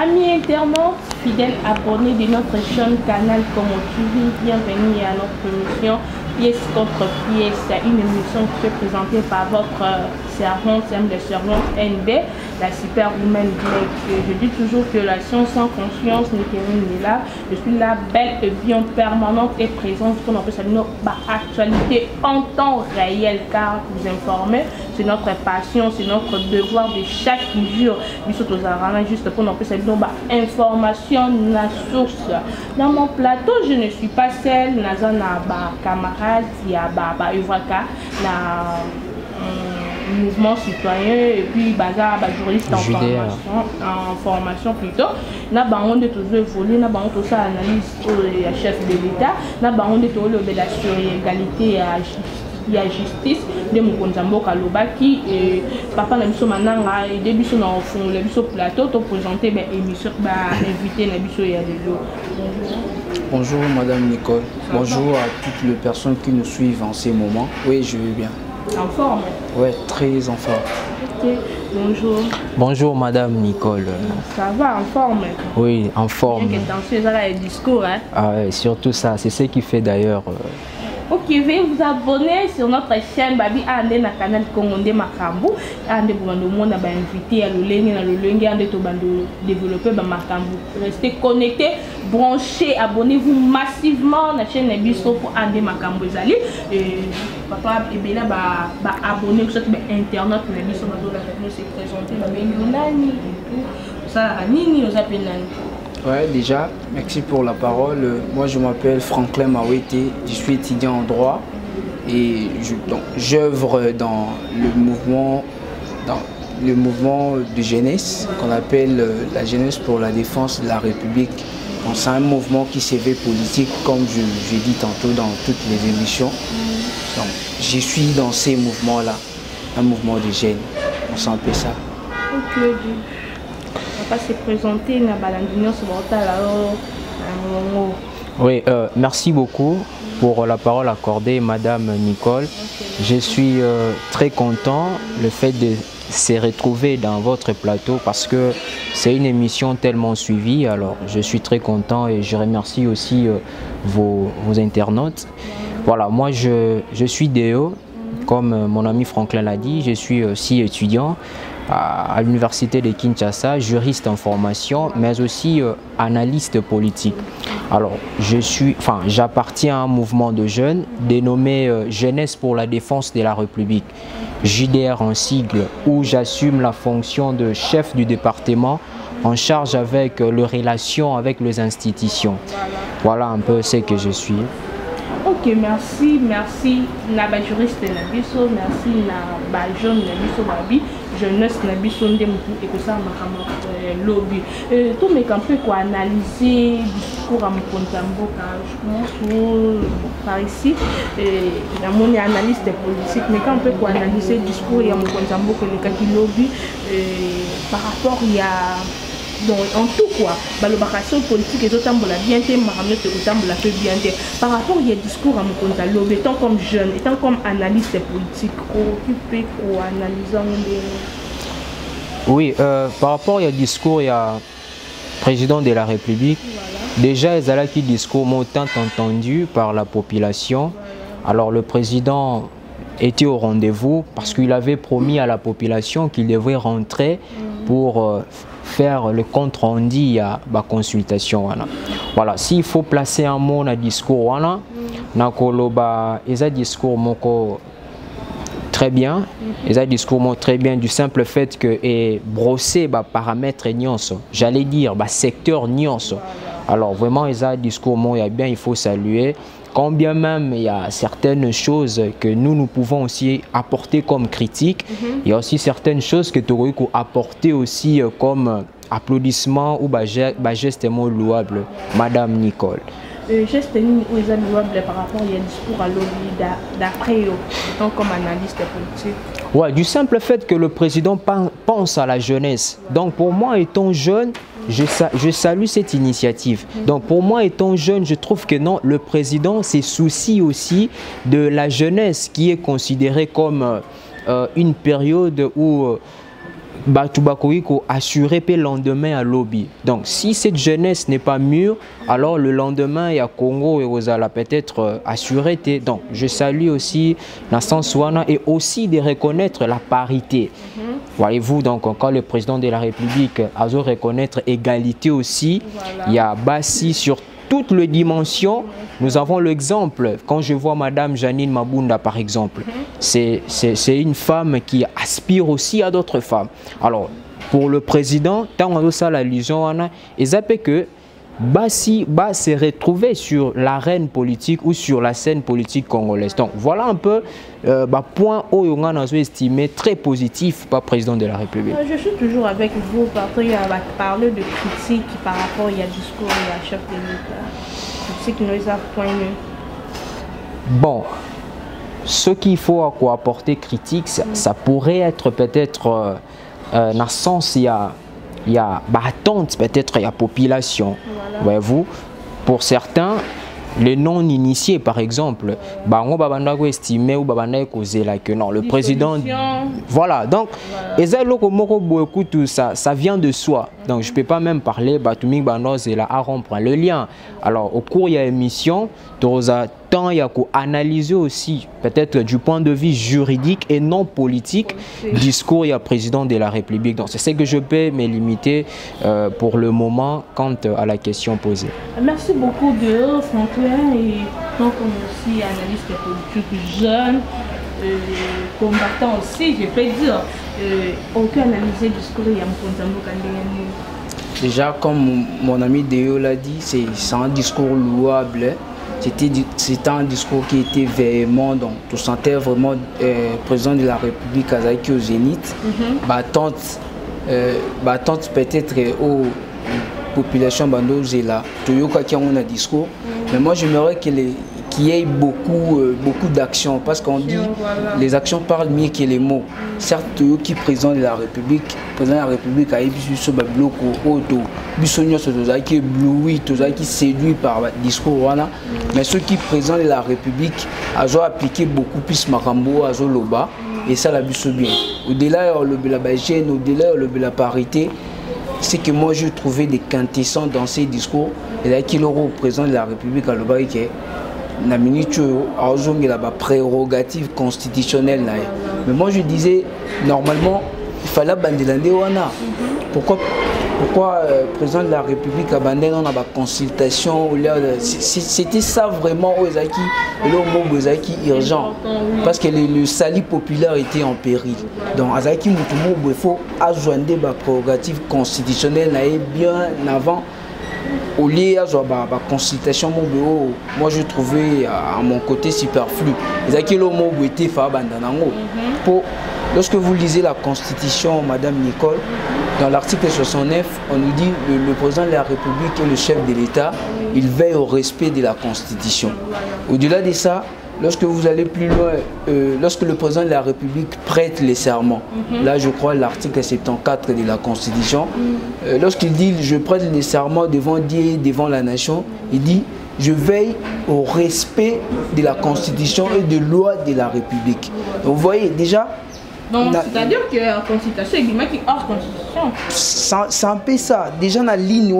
Amis internautes, fidèles abonnés de notre chaîne Canal Como TV, bienvenue à notre émission Pièce contre pièce, une émission qui est présentée par votre servante, de servante NB, la superwoman Black. Je dis toujours que la science sans conscience n'est qu'une là. Je suis là, belle et bien permanente et présente pour notre actualité en temps réel, car vous informer, c'est notre passion, c'est notre devoir de chaque jour. Juste pour notre information, la source. Dans mon plateau, je ne suis pas seule, na camarade, il y a na mouvement citoyen et puis journaliste en formation plutôt. Na bangon de tous évoluer, na bangon tout ça analyse chef de l'État, na bangon de tout le la surégalité et la justice de Mukonzambo Kalobaki et papa na biso mananga et début sur na fond le biso plateau to présenter émission invité na biso ya lelo. Bonjour Madame Nicole, bonjour à toutes les personnes qui nous suivent en ces moments. Oui, je vais bien. En forme? Oui, très en forme. Ok, bonjour. Bonjour Madame Nicole. Ça va, en forme? Oui, en forme. Bien que dans ce discours, hein? Ah ouais, surtout ça, c'est ce qui fait d'ailleurs. Ok, veuillez vous abonner sur notre chaîne Babi Ande na canal Kongonde Makambu. Ande pour le monde a invité à le lengue ande to bando développer ba Makambu. Restez connectés, branchez, abonnez-vous massivement na chaîne Biso pour Ande Makambu Zali. Et papa et bien là ba abonner sur internet na Biso ba do la se présenter ba nani et tout. Ça nini aux appelani. Ouais, déjà, merci pour la parole. Moi, je m'appelle Franklin Mawete, je suis étudiant en droit et j'œuvre dans le mouvement de jeunesse qu'on appelle la jeunesse pour la défense de la République. C'est un mouvement qui s'éveille politique, comme je dis tantôt dans toutes les émissions. Donc, je suis dans ces mouvements-là, un mouvement de jeunes. On sent un peu ça. Ok. Pas se présenter na balandinion sur Oui, merci beaucoup pour la parole accordée Madame Nicole. Je suis très content le fait de se retrouver dans votre plateau parce que c'est une émission tellement suivie. Alors je suis très content et je remercie aussi vos internautes. Voilà, moi je suis DO, comme mon ami Franklin l'a dit, je suis aussi étudiant à l'université de Kinshasa, juriste en formation, mais aussi analyste politique. Alors, j'appartiens à un mouvement de jeunes dénommé Jeunesse pour la défense de la République, JDR en sigle, où j'assume la fonction de chef du département en charge avec les relations avec les institutions. Voilà un peu ce que je suis. Ok, merci na ba juriste na biso, merci na ba jeune na biso babi, jeunesse na biso ndemu ekosa makama lobby. Tout mais quand peut quoi analyser discours à Mukonzambo par ici la mon analyste politique mais quand peut quoi analyser discours à Mukonzambo que le kaki lobby par rapport il y a donc en tout quoi, l'opération politique est autant bien par rapport il y a discours à Mukonzambo étant comme jeune, étant comme analyste politique, occupé ou analysant Oui, par rapport il y a discours, il y a président de la République. Voilà. Déjà, il y a qui discours montant entendu par la population. Voilà. Alors le président était au rendez-vous parce qu'il avait promis à la population qu'il devait rentrer pour faire le compte rendu à la consultation. Voilà, s'il faut placer un mot dans le discours, il y a discours très bien, très bien du simple fait que brosser paramètres j'allais dire secteur nyonso. Alors vraiment il y a discours bien, il faut saluer. Quand bien même il y a certaines choses que nous pouvons aussi apporter comme critique, il y a aussi certaines choses que tu aurais apporter aussi comme applaudissements ou geste louable, Madame Nicole. Geste louable par rapport il y a discours à lobby d'après comme analyste politique. Ouais, du simple fait que le président pense à la jeunesse. Donc pour moi étant jeune, je salue cette initiative. Donc pour moi étant jeune, je trouve que non, le président se soucie aussi de la jeunesse qui est considérée comme une période où Batubakoiko assurer le lendemain à lobby. Donc si cette jeunesse n'est pas mûre, alors le lendemain il y a Congo et Rosala peut-être assuré. Donc je salue aussi la Sansouana et aussi de reconnaître la parité. Voyez-vous, donc quand le président de la République a dû reconnaître égalité aussi, il y a Bassi sur toutes les dimensions. Nous avons l'exemple, quand je vois Madame Janine Mabunda par exemple, c'est une femme qui aspire aussi à d'autres femmes. Alors, pour le président, tant on a l'allusion, il s'appelle que Bassi va se retrouver sur l'arène politique ou sur la scène politique congolaise. Donc voilà un peu point où on a estimé très positif par président de la République. Je suis toujours avec vous parce qu'il y a parlé de critiques par rapport au discours et à chef de l'État. Critique nous a pointé. Bon, ce qu'il faut apporter critique, ça pourrait être peut-être dans le sens il y a attente peut-être il y a population. Voyez-vous, pour certains, les non-initiés par exemple, on va estimer ou que non, le président. Voilà, donc, ça vient de soi. Donc, je ne peux pas même parler, à rompre le lien. Alors, au cours de l'émission, il y a analyser aussi, peut-être du point de vue juridique et non politique, discours et président de la République. Donc, c'est ce que je peux me limiter pour le moment quant à la question posée. Merci beaucoup de Franklin et donc on est aussi analyste politique jeune, combattant aussi, je peux dire, on peut analyser le discours et déjà, comme mon ami Déo l'a dit, c'est un discours louable. C'était un discours qui était véhément, donc tu sentais vraiment président de la République Azaki au Zénith, battante peut-être aux populations bandozela, Toyoka qui ont un discours, mais moi j'aimerais qu'il y ait beaucoup d'actions, parce qu'on dit les actions parlent mieux que les mots. Certes, Toyoki président de la République a été sur le bloc auto. Bissonio qui est ébloui, qui séduit par le discours, mais ceux qui président de la République ont appliqué beaucoup plus Makambo, à Loba, et ça l'a vu bien. Au-delà de la gêne, au-delà de la parité, c'est que moi j'ai trouvé des quintessents dans ces discours, et là qui le président de la République à Loba, qui est la minute la prérogative constitutionnelle. Mais moi je disais, normalement, il fallait bandelande wana. Pourquoi le président de la République a bandé dans la consultation? C'était ça vraiment urgent. Parce que le sali populaire était en péril. Donc, Azaki Moutoumou, il faut ajouter la prérogative constitutionnelle bien avant. Au lieu de la consultation, moi je trouvais à mon côté superflu. Lorsque vous lisez la Constitution, Madame Nicole, dans l'article 69, on nous dit que le président de la République et le chef de l'État, il veille au respect de la Constitution. Au-delà de ça, lorsque vous allez plus loin, lorsque le président de la République prête les serments, là je crois l'article 74 de la Constitution, lorsqu'il dit je prête les serments devant Dieu, devant la nation, il dit je veille au respect de la Constitution et des lois de la République. Donc, vous voyez déjà. Donc c'est-à-dire que la Constitution est qui hors Constitution. C'est un peu ça. Déjà dans la ligne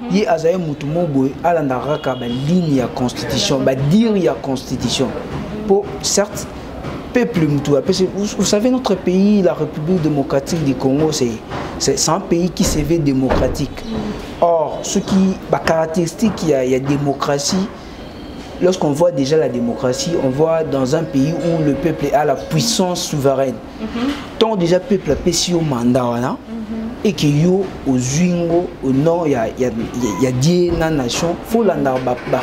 il y a Azaï Moutoumou à la ligne de Constitution, dire il y a Constitution. Pour certes, peuple Moutou. Vous savez, notre pays, la République démocratique du Congo, c'est un pays qui se veut démocratique. Or, ce qui caractéristique, il y a démocratie. Lorsqu'on voit déjà la démocratie, on voit dans un pays où le peuple a la puissance souveraine. Tant déjà le peuple a péché au mandat, et que yo au Zwingo, au nord, il y a 10 nations, il faut la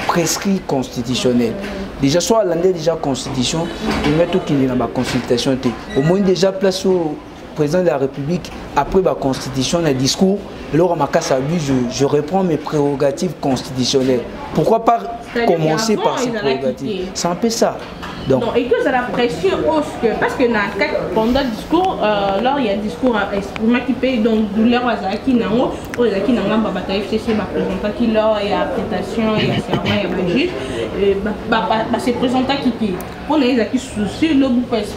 prescrit constitutionnel. Déjà, soit l'année déjà constitution, il met tout qu'il y a la consultation. Au moins déjà place au président de la République, après la constitution, le discours, alors je reprends mes prérogatives constitutionnelles. Pourquoi pas commencer par ces prérogatives? C'est un peu ça. Donc, et que ça la pression aussi, parce que pendant le discours, là il y a un discours exprimé qui paye donc douleur à Zaki Nango, aux Zaki Nango, Babata FCC, ma présentant qui là, il y a appréciation, il y a serment, il y a juge, c'est présentant qui paye. On a des soucis, le bout parce que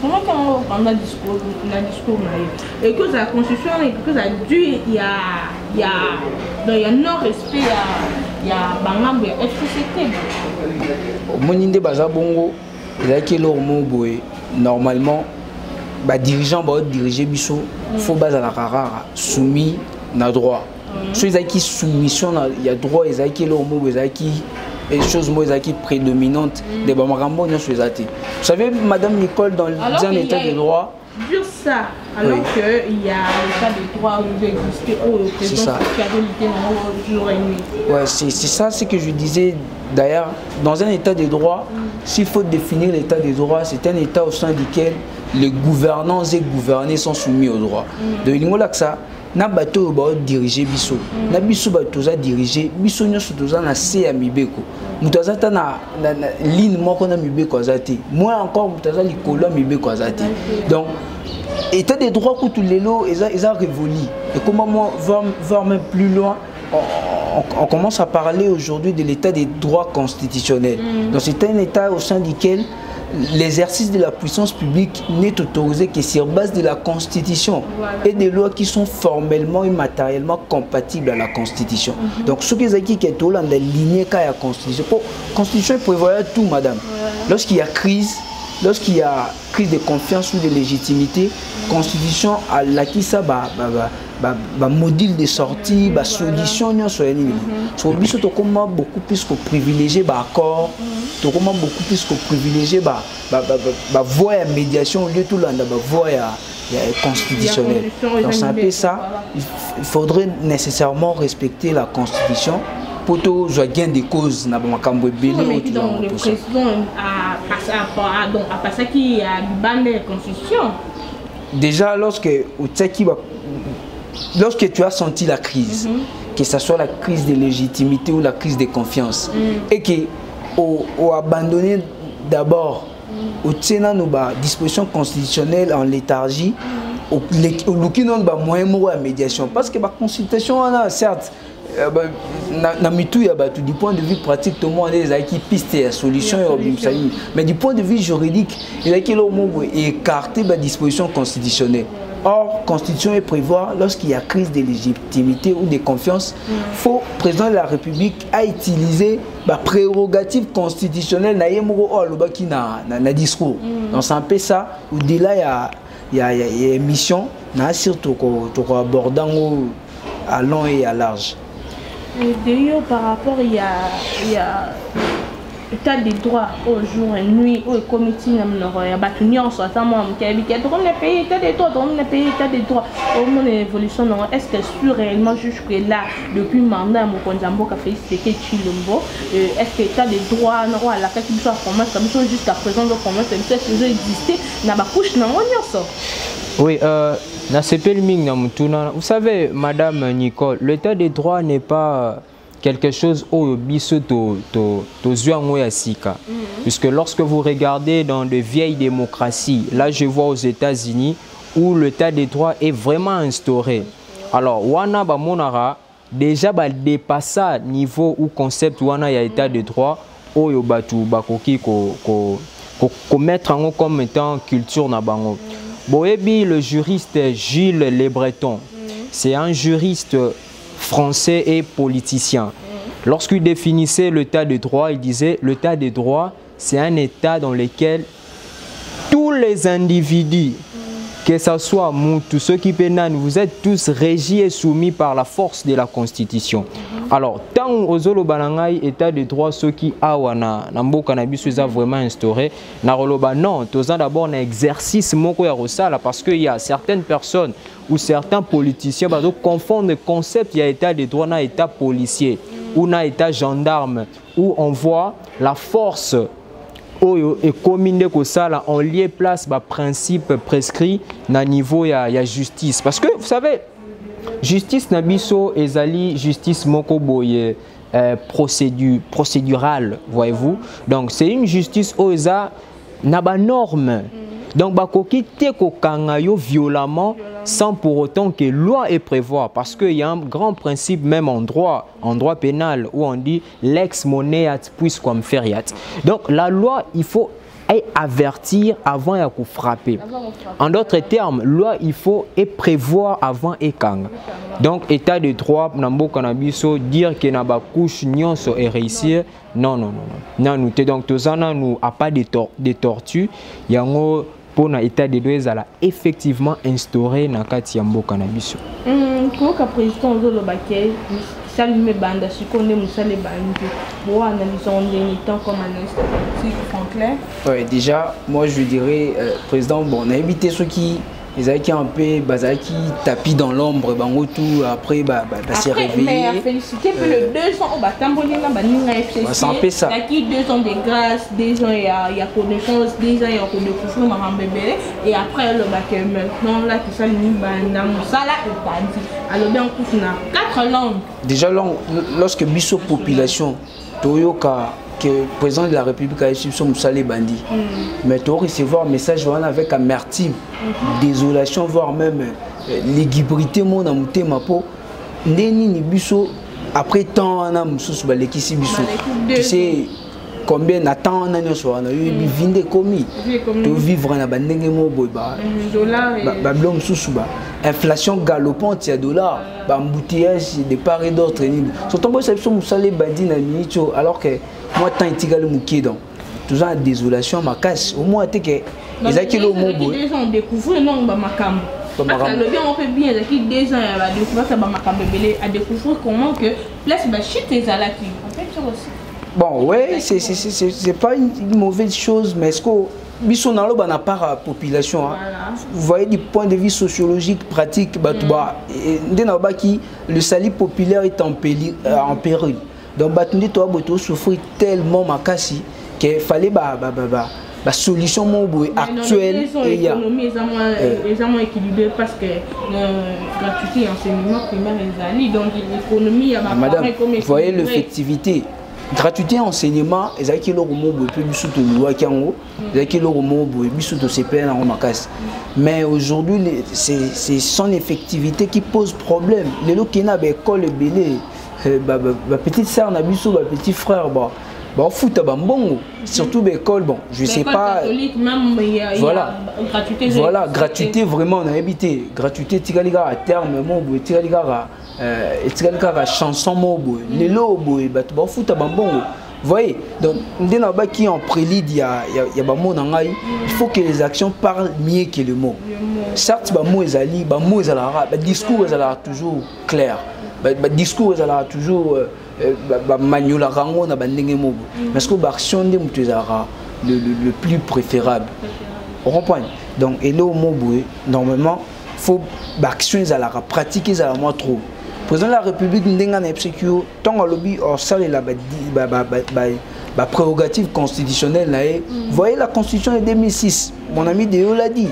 pendant le discours, et que la constitution, et que ça dure, il y a non-respect, il y a Bangam, il y a FCCT. Moninde Bazabongo. Normalement, les dirigeants vont diriger Bissot, il faut baser la rara soumis na droit. Si ils ont qui soumission, il y a droit, ils ont qui l'homme, ils ont qui les choses qui prédominantes des Bamarambo, nous sommes athées. Vous savez, Madame Nicole, dans un état de droit. Dire ça, alors qu'il y a l'état de droit où il existe au président qui a limité jour et nuit. Ouais, c'est ça ce que je disais. D'ailleurs, dans un état de droit, s'il faut définir l'état de droit, c'est un état au sein duquel les gouvernants et gouvernés sont soumis au droit. Donc, il y a ça. Na bateau ba diriger biso na biso bateau za diriger biso nyoso toza na se ya mibeko mutaza ta na ligne moko na mibeko azati moi encore mutaza likolo mibeko azati. Donc état de droit que tout lelo eza révolu et comment moi voir même plus loin on commence à parler aujourd'hui de l'état des droits constitutionnels. Donc c'est un état au sein duquel l'exercice de la puissance publique n'est autorisé que sur base de la Constitution et des lois qui sont formellement et matériellement compatibles à la Constitution. Donc, ce qui est qui est tout là, ligne à la Constitution. La Constitution prévoit tout, madame. Lorsqu'il y a crise de confiance ou de légitimité, la Constitution a l'acquis ça, module de sortie, solution, beaucoup plus que privilégier l'accord. Beaucoup plus que privilégier voie à médiation au lieu de tout la voie constitutionnelle. Donc c'est un peu ça. Il faudrait nécessairement respecter la Constitution pour tout gain des causes. Donc le président a passé qui a banni la Constitution. Déjà lorsque tu as senti la crise, que ce soit la crise de légitimité ou la crise de confiance, et que ou abandonner d'abord au tient nos dispositions constitutionnelles en léthargie au moyen de médiation parce que la consultation certes du point de vue pratique tout le monde a qui piste et solution mais du point de vue juridique il a qui écarté la disposition constitutionnelle. Or, la Constitution prévoit, lorsqu'il y a crise de légitimité ou de confiance, il faut le président de la République a utilisé la prérogative constitutionnelle dans le discours. Donc, c'est un peu ça. Au-delà, il y a une mission, surtout abordant à long et à large. D'ailleurs, par rapport, il y a l'état des droits au jour et nuit, au comité, il y a battu soit ça, moi, qui a dit que les pays état des droits, les pays état des droits. Au moins l'évolution, est-ce que c'est réellement jusque là, depuis le mandat, mon conjambo qui a fait ce que Chilombo, est-ce que l'état des droits, à la fête qui soit formée, comme ça jusqu'à présent, le formation, c'est que j'ai existé, n'a pas couché dans ça. Oui, vous savez, Madame Nicole, l'état des droits n'est pas quelque chose au biso puisque lorsque vous regardez dans de vieilles démocraties, là je vois aux États-Unis où l'état des droits est vraiment instauré. Alors, wana ba monara déjà dépassé niveau ou concept wana ya état de droit oyo batu bakoki ko mettre en comme étant culture na bango. Boebi, le juriste Gilles Le Breton, c'est un juriste français et politicien. Lorsqu'il définissait l'état de droit, il disait l'état de droit, c'est un état dans lequel tous les individus, que ce soit tous ceux qui pénanent, vous êtes tous régis et soumis par la force de la Constitution. Alors, tant aux balangai état de droit, ceux qui awana nambo cannabis sont vraiment instauré, naroloba non, toza d'abord un exercice moko ya rosala parce qu'il y a certaines personnes ou certains politiciens qui confondent le concept, il y a état de droit, na état policier ou na état gendarme où on voit la force et commune en lié place bah, principe prescrit na niveau ya justice parce que vous savez justice nabiso ezali justice moko boye procédurale voyez-vous donc c'est une justice oza na ba norme. Donc bakoki te kokanga yo violemment sans pour autant que loi est prévoir, parce qu'il y a un grand principe même en droit pénal où on dit lex moneat puisqu'on feriat. Donc la loi, il faut avertir avant de frapper. En d'autres termes, loi, il faut prévoir avant et kanga. Donc état de droit, nambo cannabis, dire que na ba couche nyonso et réussir, non. Nous donc tous nous a pas de tortue, yango pour l'état de droit effectivement instauré dans le Yambo cannabis. Comment le président de l'Obaké, Salume Banda, si on est Moussale Bandi, pour analyser en temps comme analyste politique, Franklin? Oui, déjà, moi je dirais, président, bon, on a évité ceux qui. Les gens qui ont un peu, qui tapis dans l'ombre, tout après, c'est réveillé. Mais à féliciter pour le 200, c'est un peu ça. Il y a 2 ans de grâce, 2 ans il y a connaissance, 2 ans il y a connaissance, et après le bac maintenant là, tu sais, ça là est bandi. Alors bien, on a 4 langues. Déjà, lorsque Bisso population, Toyoka, que le président de la République a reçu son Moussale Bandi. Mais tu vas recevoir un message avec amertume, désolation, voire même l'égibrité, mon amour, ma peau. Neni ni Bisso, après tant, on a Moussous Balekisi Bisso. Tu sais combien de temps on a eu, on a eu vinde commis. Tu vivre dans la bandenge mo boyba. Bablom Soussouba. Inflation galopante, il y a $, embouteillage de part et d'autre. Surtout que c'est Moussale Bandi na minicho, alors que moi tant itigal mouké donc toujours en désolation ma casse au moins que les akilo mobo les gens découvrir non ba makam parce que le bien on fait bien qui 2 ans à découvrir ça ba makam belé à découvrir comment que place ba shit les alaki en fait ça aussi bon ouais c'est pas une mauvaise chose, mais est-ce que biso na lo ba na part population vous voyez du point de vue sociologique pratique batouba ndena ba qui le salut populaire est en péril. Donc, Batundi Toaboto souffrir tellement makasi qu'il fallait la solution actuelle. L'économie est équilibrée parce que gratuité enseignement primaire est donc l'économie a madame, vous voyez l'effectivité. Gratuité enseignement, ils ont qui mais aujourd'hui, c'est son effectivité qui pose problème. Les gens qui n'ont pas école belé. Ma petite sœur Nabiso, ma petit frère, foot à Bambongo, surtout l'école, bon, je sais pas. Voilà, gratuité vraiment on a habité, gratuité tigaliga à terme, mobo, tigaliga à chanson mobo, les lobos, foot à Bambongo. Vous voyez, donc, qui en prélude, il y a il faut que les actions parlent mieux que les mots. Certes, les mots, le discours est toujours clair. Le discours est toujours manuel, mais ce que l'action le plus préférable. On comprend. Donc, et là, normalement, il faut l'action pratiquer moins trop. Le président de la République n'a pas tant que lobby or ça la prérogative constitutionnelle. Vous voyez la constitution de 2006, mon ami Déo l'a dit.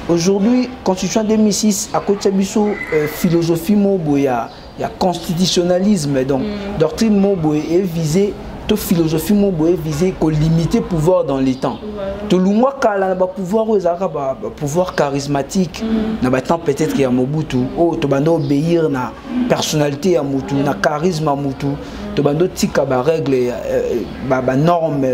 Aujourd'hui, constitution de 2006, à côté de philosophie moboya, il y a constitutionnalisme, donc doctrine moboya est visée, toute philosophie moboya est visée qu'on limite le pouvoir dans les temps. Tout le monde a pouvoir charismatique, peut-être qu'il y a Mobutu, tu vas obéir à la personnalité à Mobutu, à charisme à Mobutu, tu vas tika ba règle, ba norme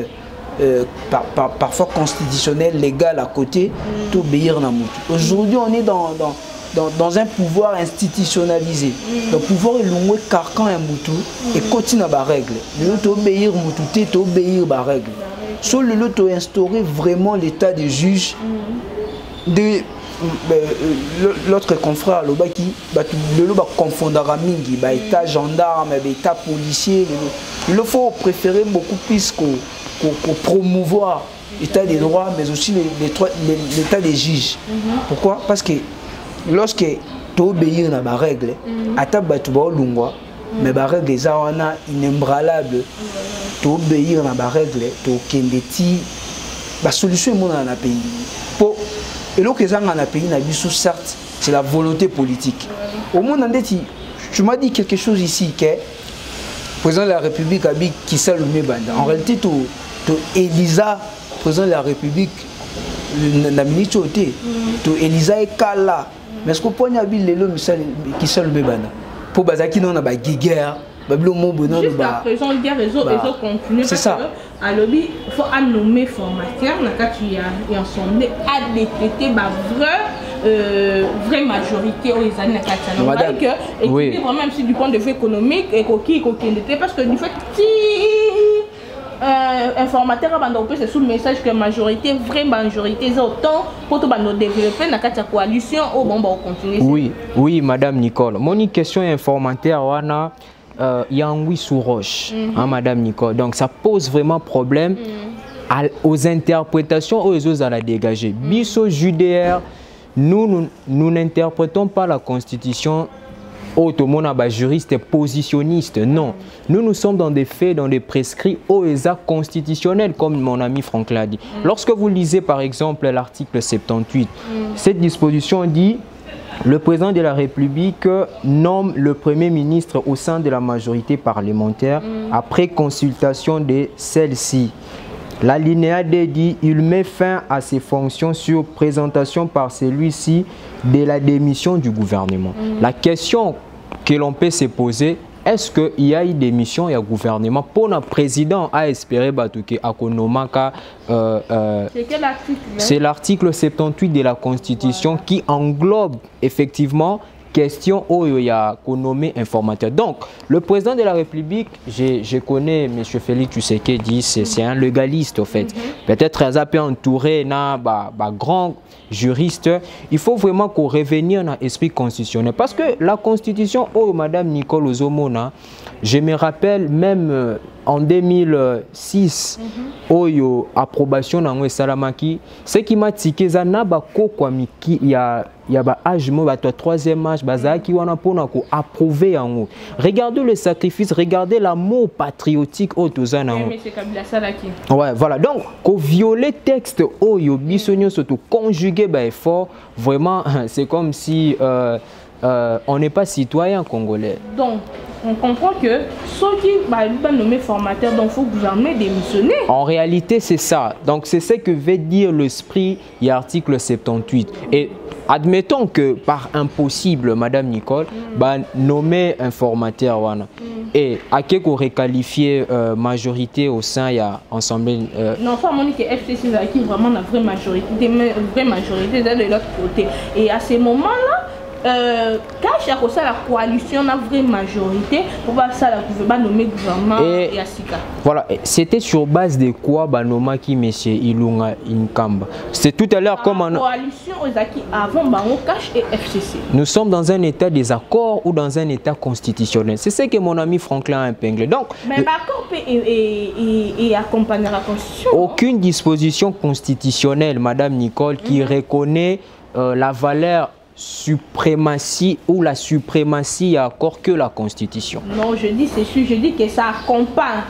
parfois constitutionnelle, légale à côté, tu obéir à Mobutu. Aujourd'hui, on est dans un pouvoir institutionnalisé. Le pouvoir est long, carcan et Mobutu et continue à la règle. Tu obéir à Mobutu, tu obéir à la règle. Sur le lot de instaurer vraiment l'état de juge de l'autre confrère le confondra mingi état gendarme état policier il faut préférer beaucoup plus qu'on promouvoir l'état des droits mais aussi l'état des juges. Pourquoi? Parce que lorsque tu obéis à la règle à ta lungwa mais la règle est inébranlable. Tu obéir à la règle, tu kendeti la solution est dans le pays. Pour et là que ça dans le pays certes, c'est la volonté politique. Au monde tu m'as dit quelque chose ici que le président de la République a dit qui Salume Banda. En réalité tu Elisa président de la République na ministre oté to Elisa Ekala mais ce qu'on pogne habil lelo misal qui seul bebana pour bazaki non na ba guerre bablo mo bonon ba jusqu'à présent il y a réseau continue c'est ça à lobby faut nommer formateur na ka tu y ensemble à détecter ba vraie majorité aux années 400 on voit que équilibre même si du point de vue économique et qui était parce que du fait informateur c'est sous le message que majorité vraie majorité c'est autant pour tout développer dans la coalition au bon continuer. Oui madame Nicole mon question informateur wana Yangui sous roche madame Nicole donc ça pose vraiment problème aux interprétations aux autres à la dégager biso judéaire nous n'interprétons pas la constitution automona ba juriste positionniste non nous sommes dans des faits dans des prescrits OESA constitutionnels comme mon ami Franck l'a dit lorsque vous lisez par exemple l'article 78 cette disposition dit le président de la République nomme le premier ministre au sein de la majorité parlementaire après consultation de celle-ci. L'alinéa D dit il met fin à ses fonctions sur présentation par celui-ci de la démission du gouvernement. La question que l'on peut se poser, est-ce qu'il y a eu des missions et un gouvernement pour le président à espérer Batouké Akonomaka c'est l'article 78 de la Constitution qui englobe effectivement question où il y a nommé informateur. Donc, le président de la République, je connais M. Félix Tshisekedi, c'est un légaliste en fait. Peut-être qu'il a pu entourer d'un grand juriste. Il faut vraiment qu'on revienne à l'esprit constitutionnel. Parce que la Constitution, oh Madame Nicole Ozomona, je me rappelle même en 2006, Oyo approbation dans Salamaki, ce qui m'a tiqué, il y a âge, troisième âge, qui approuvé en haut. Regardez le sacrifice, regardez l'amour patriotique au Tozana. Ouais, voilà. Donc, qu'on violer texte Oyo, bisogno surtout conjugué effort, vraiment, c'est comme si on n'est pas citoyen congolais. Donc, on comprend que ceux qui sont nommés formateurs, donc il faut gouverner démissionner. En réalité, c'est ça. Donc, c'est ce que veut dire l'esprit de l'article 78. Et admettons que par impossible, Madame Nicole, nommer un formateur. Et à qui qu'on requalifier majorité au sein, il y a ensemble. Non, pas mon que FCC qui vraiment la vraie majorité, de l'autre côté. Et à ces moments-là, quand la coalition a une vraie majorité, pour ça la nommer gouvernement et Asika. Voilà, c'était sur base de quoi Banoma qui monsieur Ilunga Inkamba. C'est tout à l'heure comme la coalition avant Bango Cash et FCC. Nous sommes dans un état des accords ou dans un état constitutionnel. C'est ce que mon ami Franklin a épinglé. Donc, mais l'accord peut accompagner la constitution. Aucune disposition constitutionnelle, Madame Nicole, qui reconnaît la valeur suprématie ou la suprématie encore que la Constitution. Non, je dis c'est sûr, je dis que ça accompagne.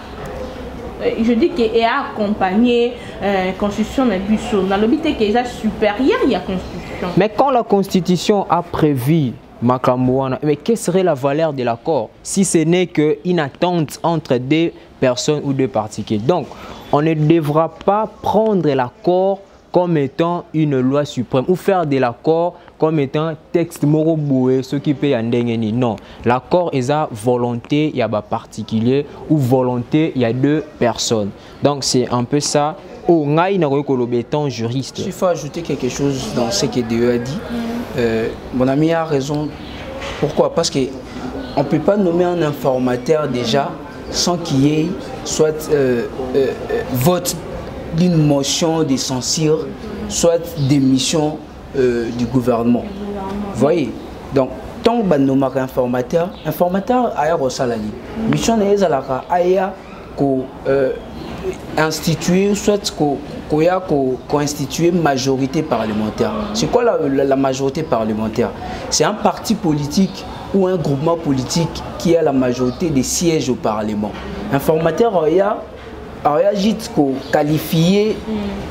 Je dis qu'il a accompagné la Constitution de Busso. Dans le but que c'est supérieur à la Constitution. Mais quand la Constitution a prévu Makamouana, mais quelle serait la valeur de l'accord si ce n'est qu'une attente entre deux personnes ou deux particuliers? Donc, on ne devra pas prendre l'accord comme étant une loi suprême ou faire de l'accord comme étant texte moroboué, ce qui peut y en non. L'accord est à volonté, il y a un particulier ou volonté, il y a deux personnes. Donc c'est un peu ça. Oh, étant juriste. Il faut ajouter quelque chose dans ce que Dieu a dit. Mon ami a raison. Pourquoi? Parce qu'on ne peut pas nommer un informateur déjà sans qu'il y ait soit vote d'une motion de censure, soit démission du gouvernement. Vous voyez? Donc, tant que nous avons un informateur a un salarié. Mission est à instituer, soit qu'on instituer majorité parlementaire. C'est quoi la majorité parlementaire? C'est un parti politique ou un groupement politique qui a la majorité des sièges au Parlement. Informateur agite qualifié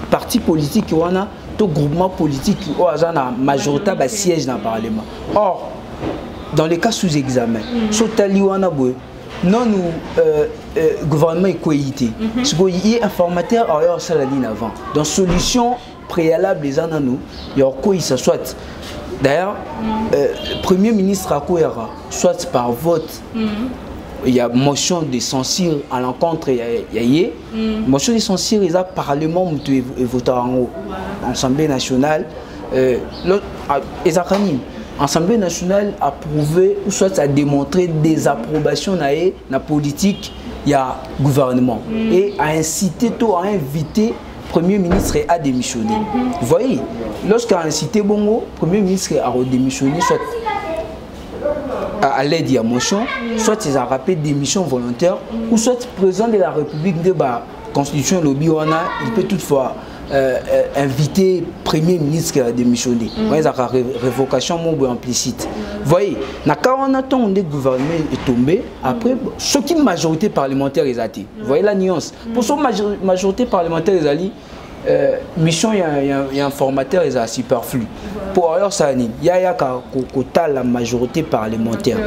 parti politique ou un groupement politique qui a la majorité des sièges dans le Parlement. Or, dans les cas sous examen, non nous gouvernement équité. Il y a informateur alors ça la ligne avant. Donc solution préalable les ans nous il y a quoi il se soit. D'ailleurs premier ministre à quoi soit par vote. Il y a motion de censure à l'encontre motion de censure il y a parlement qui vote en Assemblée nationale Assemblée nationale a prouvé ou soit a démontré des approbations dans la politique il y a gouvernement et a incité tout à inviter Premier ministre à démissionner. Vous voyez, lorsqu'il a incité Bongo, Premier ministre a démissionné soit à l'aide de la motion, soit ils ont rappelé démission volontaire, ou soit président de la République de la Constitution lobby il peut toutefois inviter Premier ministre à démissionner. Vous voyez, la révocation implicite. Vous voyez, quand on attend que le gouvernement est tombé, après, ce qui est majorité parlementaire est athée. Vous voyez la nuance. Pour ce majorité parlementaire est allée, mission il y a un formateur et c'est superflu. Pour alors ça il y a la majorité parlementaire.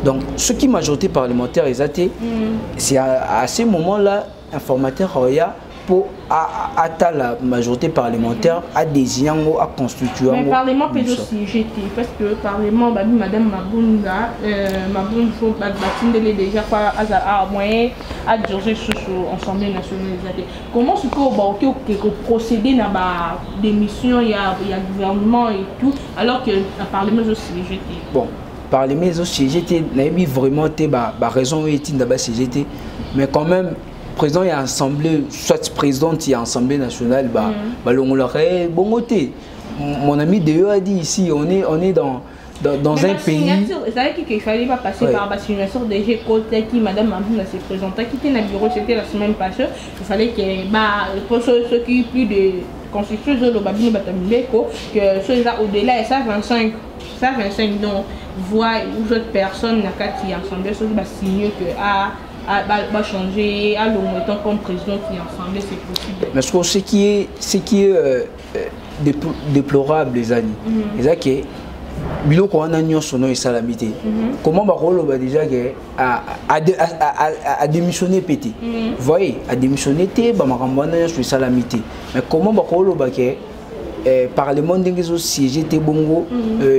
Donc ce qui est majorité parlementaire est athée, c'est à ce moment-là un formateur pour atteindre la majorité parlementaire à désigner à constituer. Mais le Parlement peut aussi jeter parce que le Parlement, Madame Mabunda, déjà à moyen à diriger sous l'Assemblée nationale. Comment est-ce qu'on procéder dans la démission, il y a le gouvernement et tout, alors que le Parlement est aussi jeté. Bon, le Parlement est aussi jeté, il y a vraiment raison d'abord jeté, mais quand même. Président et assemblée, soit présidente et assemblée nationale, on l'aurait bon côté. Mon ami Déo a dit ici, on est dans un pays. Vous savez qu'il ne fallait pas passer par la signature des GCOT qui Madame Mabouna s'est présentée, qui était dans le bureau, c'était la semaine passée. Il fallait que pour ceux qui ont plus de constitution, que ceux-là au-delà, et ça 25 donc voix ou autres personnes qui sont ensemble, ceux qui vont signer que va changer à l'homme étant comme président qui est ensemble, c'est possible. Mais ce qui est déplorable les années, c'est que bilo ko wana nyonso no esalamité. Comment bakolo ba déjà que a démissionné pété. Vous voyez, a démissionné té ba makambo wana nyonso esalamité. Mais comment bakolo ba que parlement ndenge siégé té bongo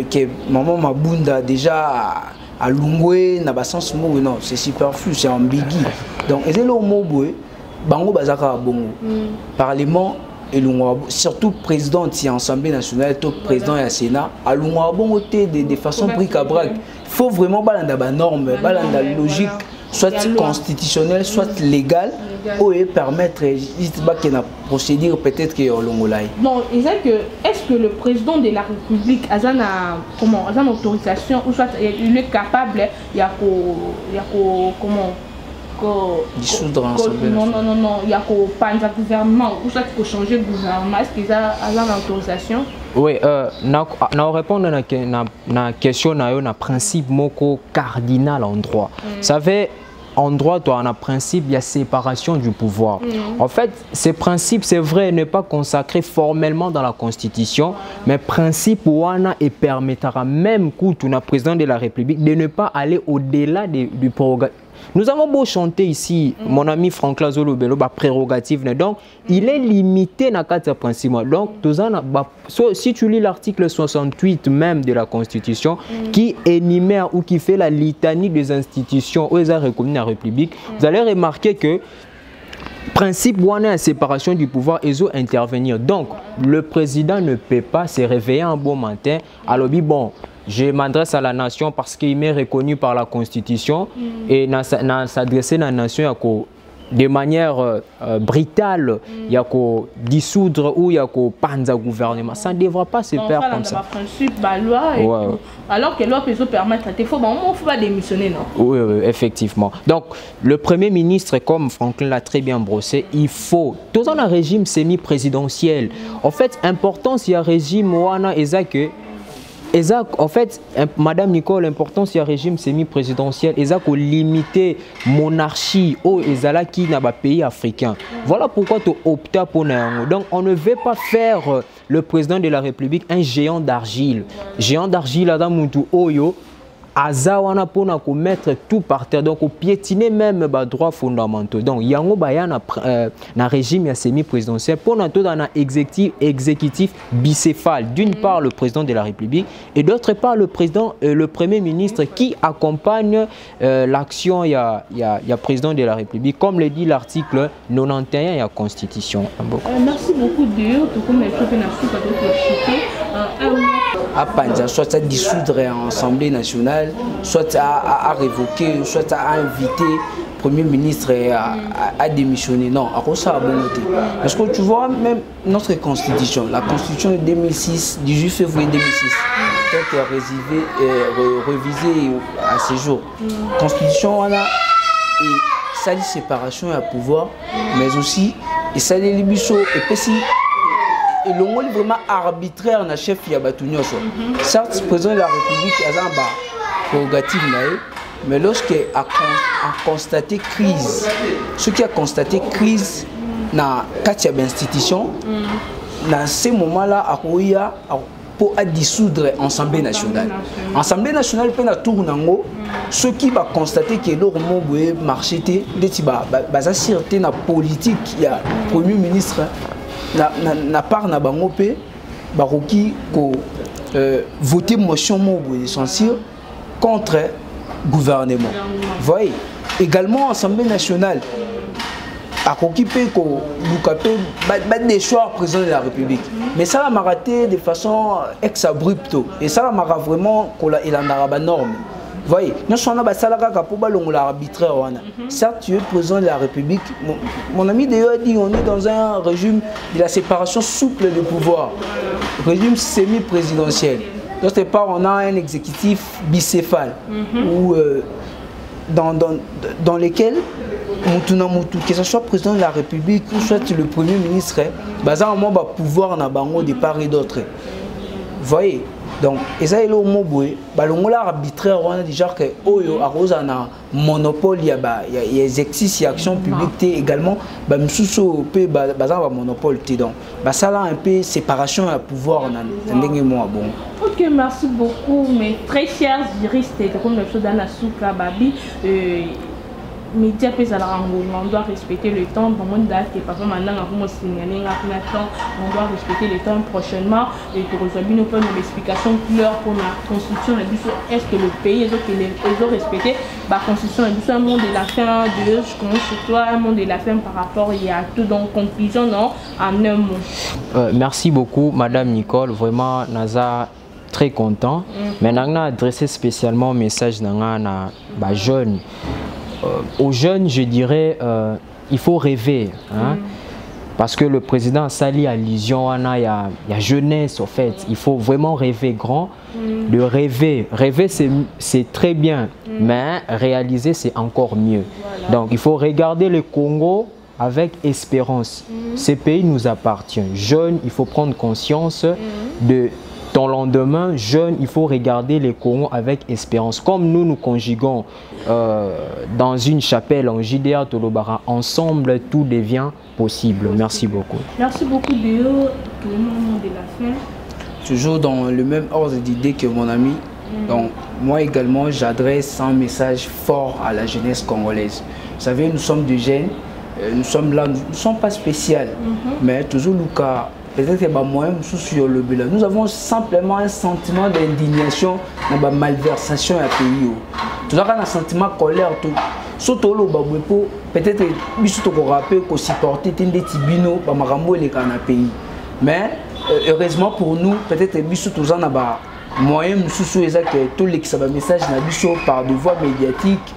que maman Mabunda déjà à Lungwe, n'a pas sens mot, non, c'est superflu, c'est ambigu. Donc, et c'est le mot boué, bango bazaka bongo. Parlement et Lungwa, surtout président de l'Assemblée nationale, tout président et le Sénat, à Lungwa bongo de façon bric-à-brac. Il faut vraiment balancer la norme, balancer la logique, soit constitutionnelle, soit légale, ou permettre qu'il y ait une procédure peut-être qu'il y a bon, est-ce que le président de la République a une autorisation ou soit il est capable, il y a comment dissoudre l'Assemblée nationale? Non, il y a pas un gouvernement ou soit qu'il faut changer de gouvernement. Est-ce qu'il a une autorisation? Oui, na répondre à la question na principe moko cardinal en droit. Vous savez, en droit, on a un principe, il y a séparation du pouvoir. En fait, ce principe, c'est vrai, n'est pas consacré formellement dans la Constitution, mais principe wana et permettra même quand on a président de la République de ne pas aller au-delà du programme. Nous avons beau chanter ici, mon ami Franklin Zolobelo, prérogative, donc il est limité dans ce principe. Donc, si tu lis l'article 68 même de la Constitution, qui énumère ou qui fait la litanie des institutions où ils ont reconnu la République, vous allez remarquer que principe ou la séparation du pouvoir, ils ont intervenir. Donc, le président ne peut pas se réveiller un bon matin, alors bon, je m'adresse à la nation parce qu'il m'est reconnu par la Constitution et s'adresser à la nation de manière brutale, il y a qu'au dissoudre ou il y a qu'au panza gouvernement. Ça ne devra pas se faire comme ça. Principe, loi et alors que loi peut permettre, il faut pas démissionner, non? Oui, effectivement. Donc, le Premier ministre, comme Franklin l'a très bien brossé, il faut, dans un régime semi-présidentiel, en fait, importance, il y a un régime ouana et ça que en fait, Madame Nicole, l'importance du régime semi-présidentiel, c'est qu'on limiter monarchie au qui n'a pas pays africain. Voilà pourquoi tu optes pour nous. Donc, on ne veut pas faire le président de la République un géant d'argile. Géant d'argile, Adam Moutou Oyo, azawana pour mettre tout par terre, donc au piétiner même les droits fondamentaux. Donc il y a un régime semi-présidentiel pour un exécutif bicéphale. D'une part le président de la République et d'autre part le premier ministre qui accompagne l'action. Il y a président de la République, comme le dit l'article 91 de la Constitution. Merci beaucoup de soit à dissoudre l'Assemblée nationale, soit à révoquer, soit à inviter le Premier ministre à démissionner. Non, à cause de la bonté. Parce que tu vois, même notre Constitution, la Constitution de 2006, 18 février 2006, qui a été révisée à ce jour. La Constitution, on a ça dit séparation et pouvoir, mais aussi et ça dit libiso et puis et le mot vraiment arbitraire na chef ya batunyo so. Certes, le président de la République a un prérogative mais lorsqu'il a constaté crise, ce qui a constaté crise na quatre institutions, dans ces moments-là, pour dissoudre l'Assemblée nationale. L'Assemblée nationale peut tourner ceux qui va constater que leur marché est sûreté na politique, il y a Premier ministre na part na bango pe baroki ko voter motion de censure contre gouvernement. Voyez, également l'Assemblée nationale a occupé des choix président de la République. Mais ça m'a raté de façon ex-abrupto. Et ça m'a vraiment il en a norme. Vous voyez, nous sommes l'arbitraire. Certes, tu es président de la République. Mon ami d'ailleurs dit qu'on est dans un régime de la séparation souple de pouvoir. Régime semi-présidentiel. D'autre part, on a un exécutif bicéphale. Où, dans lesquels, que ce soit le président de la République ou soit le Premier ministre, il y a un pouvoir de part et d'autre. Vous voyez? Donc, et ça, il y a un mot arbitraire, on a déjà que un monopole, il y a des exercices et actions publiques également, un monopole. Donc, ça là un peu séparation et pouvoir. Ok, merci beaucoup, mes très chers juristes, comme le chose d'Anna Souka Babi. Média on doit respecter le temps. On doit respecter le temps prochainement. Et pour résoudre une explication claire pour la constitution. Est-ce que le pays est respecté la constitution? Un monde de la fin de je commence sur toi, un monde de la fin par rapport il y a tout dans conclusion non en un mot. Merci beaucoup Madame Nicole, vraiment Naza très content. Mais on a adressé spécialement un message à jeunes. Aux jeunes, je dirais, il faut rêver. Hein? Parce que le président Sali allusion, il y a jeunesse, en fait. Il faut vraiment rêver grand. De rêver. Rêver, c'est très bien. Mais réaliser, c'est encore mieux. Voilà. Donc, il faut regarder le Congo avec espérance. Ce pays nous appartient. Jeunes, il faut prendre conscience de ton lendemain. Jeune, il faut regarder les Congo avec espérance. Comme nous conjuguons dans une chapelle en JDA Tolobara, ensemble, tout devient possible. Merci beaucoup. Merci beaucoup, Déo. Le moment de la fin. Toujours dans le même ordre d'idée que mon ami. Donc, moi également, j'adresse un message fort à la jeunesse congolaise. Vous savez, nous sommes des jeunes, nous sommes là, nous ne sommes pas spéciaux, mais toujours le cas. Peut-être que nous avons simplement un sentiment d'indignation dans la malversation du pays. Nous avons un sentiment de colère. Surtout peut-être que nous rappeler qu'on supporte des tibino dans le pays. Mais heureusement pour nous, peut-être que nous avons moyen que tous les messages par des voies médiatiques,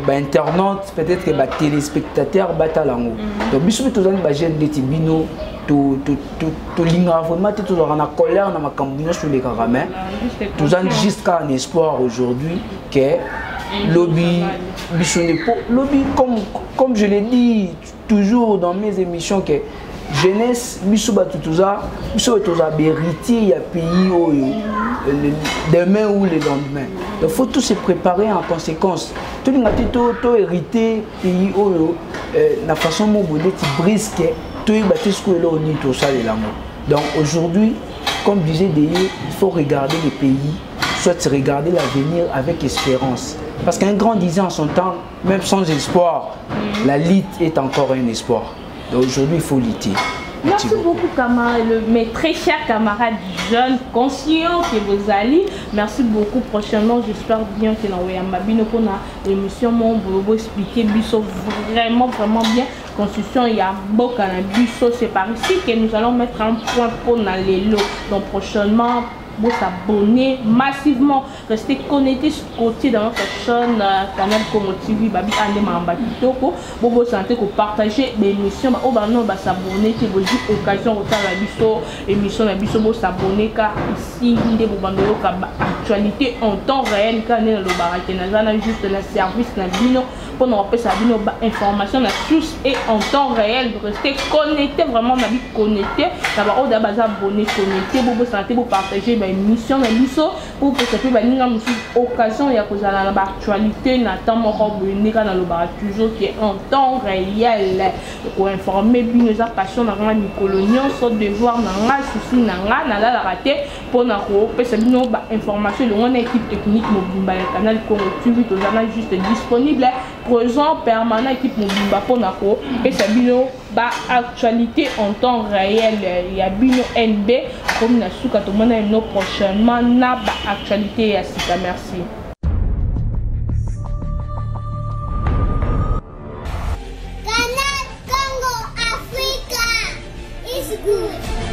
internautes, peut-être que les téléspectateurs batalango. Donc nous avons des tibino tout vraiment tout en colère dans ma campagne sur les caramels. Nous avons jusqu'à un espoir aujourd'hui que lobby comme je l'ai dit toujours dans mes émissions que jeunesse biso héritier il pays demain ou le lendemain. Il faut tous se préparer en conséquence. Tout le monde hérité pays la façon dont on brisque. Donc aujourd'hui, comme disait Déo, il faut regarder les pays soit regarder l'avenir avec espérance. Parce qu'un grand disait en son temps, même sans espoir, la lutte est encore un espoir. Donc aujourd'hui, il faut lutter. Merci beaucoup, camarades, mes très chers camarades jeunes, conscients que vous allez. Merci beaucoup. Prochainement, j'espère bien que dans l'émission, mon bobo expliquer Bisso vraiment bien. Constitution, il y a beaucoup de Bisso. C'est par ici que nous allons mettre un point pour dans les lots. Donc prochainement, vous abonner massivement, restez connectés sur le côté dans notre chaîne canal Congo TV, babi ande mamba kitoko, vous sentez que partager l'émission, au banon va s'abonner, qui vous dit occasion de faire la biso émission la biso vous s'abonner car ici il y a actualité en temps réel quand on est dans le barak, on juste le service na bino pour nous rappeler ça bino information la source et en temps réel, restez connectés vraiment na vie connecté, ça va au d'abord abonner connecté, vous sentez vous partager émission na biso pour que ça peut venir une occasion ya kozala na actualité na temps moko bonika na loba toujours qui est en temps réel pour informer bino za passion na nga mikolonio so devoir na nga souci na nga na la raté pour na ko pesa bino ba information le on équipe technique mobimba ya canal Congo TV tozana juste disponible présent permanent équipe mobimba pour na ko pesa bino ba actualité en temps réel ya bino NB comme na suka to mona no prochainement na ba actualité ya sika. Merci. Canal Congo Africa is good.